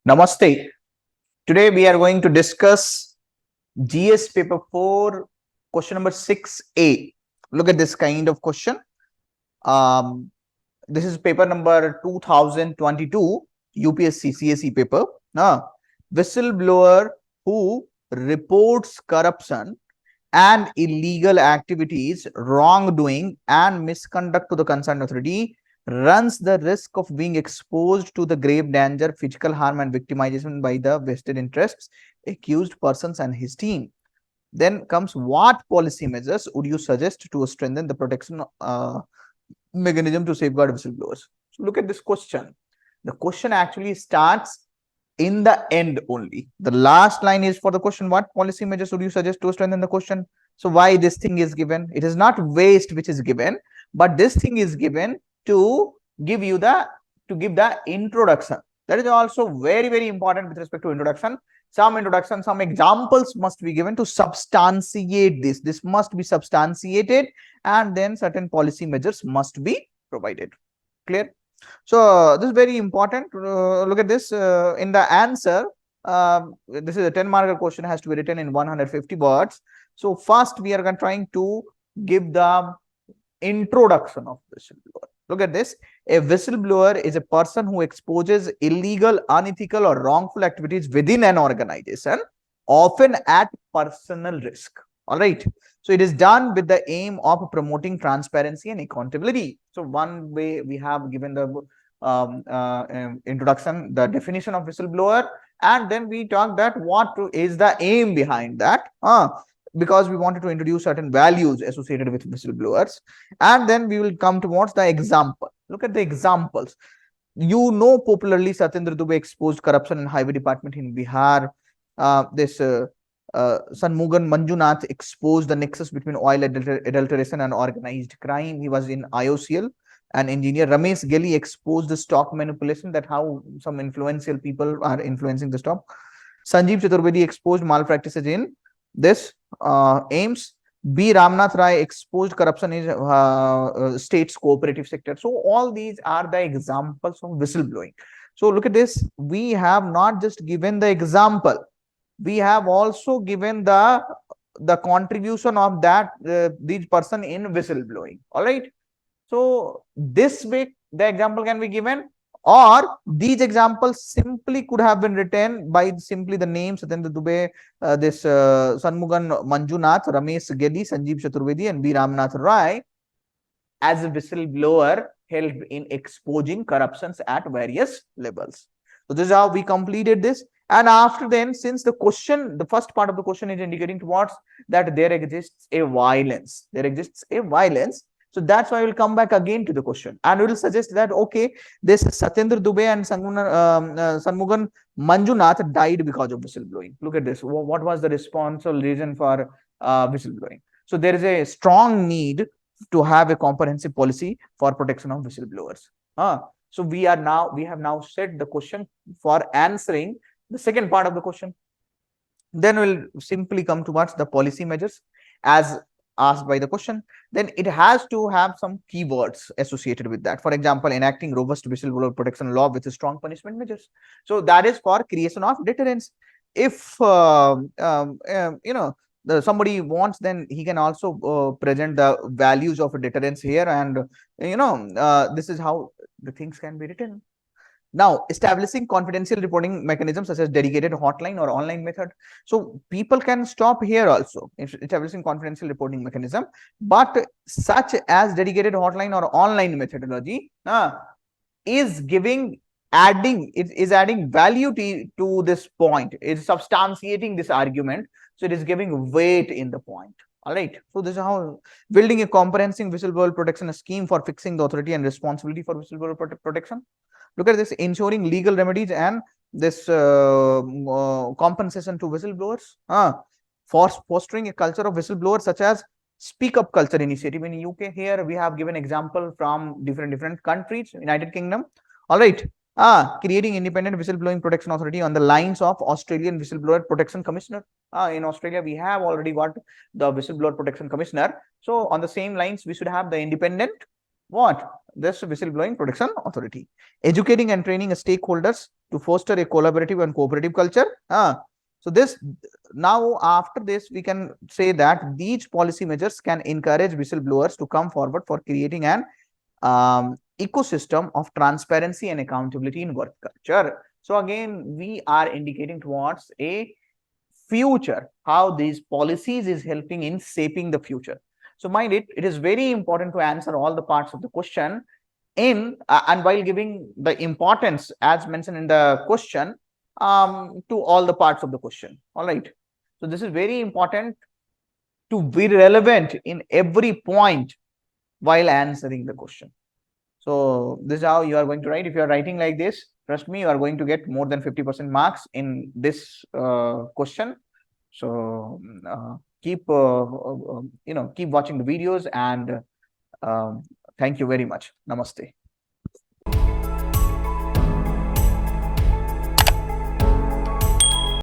Namaste. Today we are going to discuss GS paper 4, question number 6A. Look at this kind of question. This is paper number 2022 UPSC CSE paper. Whistleblower who reports corruption and illegal activities, wrongdoing and misconduct to the concerned authority runs the risk of being exposed to the grave danger, physical harm and victimization by the vested interests, accused persons and his team. Then comes, what policy measures would you suggest to strengthen the protection mechanism to safeguard whistleblowers? So look at this question. The question actually starts in the end only. The last line is for the question, what policy measures would you suggest to strengthen the question? So why this thing is given? It is not waste which is given, but this thing is given to give the introduction. That is also very important with respect to introduction. Some examples must be given to substantiate this. This must be substantiated, and then certain policy measures must be provided. Clear? So this is very important. Look at this. In the answer, this is a 10-marker question, has to be written in 150 words. So first we are trying to give the introduction of whistleblower. Look at this. A whistleblower is a person who exposes illegal, unethical or wrongful activities within an organization, often at personal risk. All right. So it is done with the aim of promoting transparency and accountability. So one way we have given the introduction, the definition of whistleblower, and then we talk that what is the aim behind that. Because we wanted to introduce certain values associated with whistleblowers, and then we will come towards the example. Look at the examples. Popularly Satyendra Dubey exposed corruption in highway department in Bihar. Shanmugan Manjunath exposed the nexus between oil adulteration and organized crime. He was in IOCL. An engineer, Ramesh Gelly, exposed the stock manipulation, that how some influential people are influencing the stock. Sanjeev Chaturvedi exposed malpractices in this AIMS. B. Ramnath Rai exposed corruption in state's cooperative sector. So all these are the examples of whistleblowing. So look at this. We have not just given the example, we have also given the contribution of that these person in whistleblowing. All right. So this way the example can be given, or these examples simply could have been written by simply the names Satyendra Dubey, Shanmugan Manjunath, Ramesh Gelly, Sanjeev Chaturvedi and B. Ramnath Rai as a whistleblower helped in exposing corruptions at various levels. So this is how we completed this. And after then, since the question, the first part of the question is indicating towards that there exists a violence. So that's why we'll come back again to the question, and we will suggest that okay, this Satyendra Dubey and Shanmugan Manjunath died because of whistleblowing. Look at this. What was the response or reason for whistleblowing? So there is a strong need to have a comprehensive policy for protection of whistleblowers. So we have now set the question for answering the second part of the question. Then we'll simply come towards the policy measures as asked by the question. Then it has to have some keywords associated with that. For example, enacting robust whistleblower protection law with strong punishment measures. So that is for creation of deterrence. If somebody wants, then he can also present the values of deterrence here, and this is how the things can be written. Now, establishing confidential reporting mechanisms such as dedicated hotline or online method. So people can stop here also, establishing confidential reporting mechanism, but such as dedicated hotline or online methodology is adding value to this point. It is substantiating this argument. So it is giving weight in the point. All right. So this is how building a comprehensive whistleblower protection scheme for fixing the authority and responsibility for whistleblower protection. Look at this, ensuring legal remedies and this compensation to whistleblowers. For fostering a culture of whistleblowers such as Speak Up Culture initiative in UK. Here we have given example from different countries, United Kingdom. All right. Creating independent whistleblowing protection authority on the lines of Australian Whistleblower Protection Commissioner. In Australia, we have already got the Whistleblower Protection Commissioner. So on the same lines, we should have the independent this whistleblowing protection authority. Educating and training stakeholders to foster a collaborative and cooperative culture. So this, now after this we can say that these policy measures can encourage whistleblowers to come forward for creating an ecosystem of transparency and accountability in work culture. So again, we are indicating towards a future, how these policies is helping in shaping the future. So mind it, it is very important to answer all the parts of the question in and while giving the importance as mentioned in the question to all the parts of the question. All right. So this is very important to be relevant in every point while answering the question. So this is how you are going to write. If you are writing like this, trust me, you are going to get more than 50% marks in this question. So keep keep watching the videos, and thank you very much. Namaste.